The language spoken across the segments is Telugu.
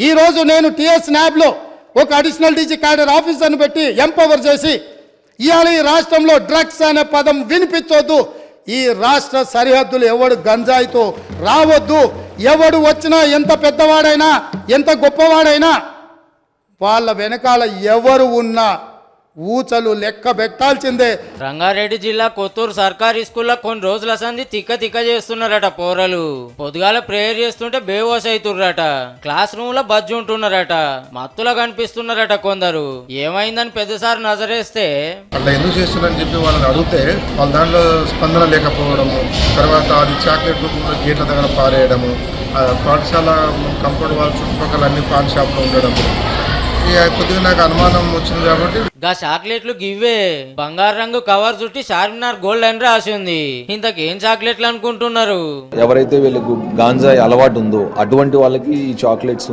ఈరోజు నేను టిఎస్ న్యాబ్లో ఒక అడిషనల్ డీజీ క్యాడర్ ఆఫీసర్ని పెట్టి ఎంపవర్ చేసి ఇవాళ ఈ రాష్ట్రంలో డ్రగ్స్ అనే పదం వినిపించొద్దు, ఈ రాష్ట్ర సరిహద్దులు ఎవడు గంజాయితో రావద్దు, ఎవడు వచ్చినా ఎంత పెద్దవాడైనా ఎంత గొప్పవాడైనా వాళ్ళ వెనకాల ఎవరు ఉన్నా ఊచలు లెక్క పెట్టాల్సిందే. రంగారెడ్డి జిల్లా కొత్తూరు సర్కారీ స్కూల్లో కొన్ని రోజుల సంది తిక్క చేస్తున్నారట పోరలు. పొద్దుగాల ప్రేయర్ చేస్తుంటే బేవోస్ అవుతుర్రట, క్లాస్ రూమ్ లో బజ్జు ఉంటున్నారట, మత్తులా కనిపిస్తున్నారట కొందరు. ఏమైందని పెద్దసారి నజరేస్తే అట్లా ఎందుకు చేస్తున్నారని చెప్పి వాళ్ళని అడిగితే వాళ్ళ దాంట్లో స్పందన లేకపోవడము, తర్వాత అది చాక్లెట్ రూపంలో గేట్ల దగ్గర పారేయడము, పాఠశాల కంపౌండ్ వాళ్ళ చుట్టుపక్కల అన్ని పాన్ షాప్లో ఉండడము, కొద్దిగా నాకు అనుమానం వచ్చింది కాబట్టి గా చాక్లెట్లు గివ్వే బంగారు రంగు కవర్ చుట్టి చార్మినార్ గోల్డ్ అని రాసి ఉంది. ఇంతకేం చాక్లెట్లు అనుకుంటున్నారు? ఎవరైతే వీళ్ళకు గాంజాయి అలవాటు ఉందో అటువంటి వాళ్ళకి ఈ చాక్లెట్స్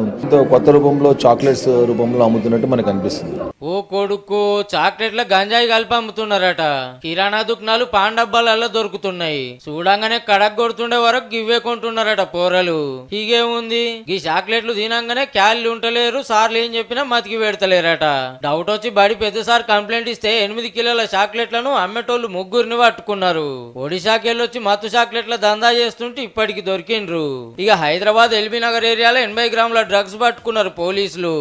కొత్త రూపంలో చాక్లెట్స్ రూపంలో అమ్ముతున్నట్టు మనకు అనిపిస్తుంది. ఓ కొడుకు, చాక్లెట్ల గంజాయి కలిపి అమ్ముతున్నారట. కిరాణా దుకాణాలు పాన్ డబ్బాలలో దొరుకుతున్నాయి. చూడంగానే కడక్ కొడుతుండే వరకు గివ్వే కొంటున్నారట పోరలు. హీగేముంది, ఈ చాక్లెట్లు తినంగానే క్యాళ్ళు ఉంటలేరు, సార్లు ఏం చెప్పినా మతికి పెడతలేరట. డౌట్ వచ్చి బడి పెద్దసారి కంప్లైంట్ ఇస్తే 8 కిలోల చాక్లెట్లను అమ్మేటోళ్ళు 3 పట్టుకున్నారు. ఒడిశాకి వెళ్ళొచ్చి మత్తు చాక్లెట్ల దందా చేస్తుంటే ఇప్పటికి దొరికిండ్రు. ఇక హైదరాబాద్ ఎల్బీ నగర్ ఏరియాలో 80 గ్రాముల డ్రగ్స్ పట్టుకున్నారు పోలీసులు.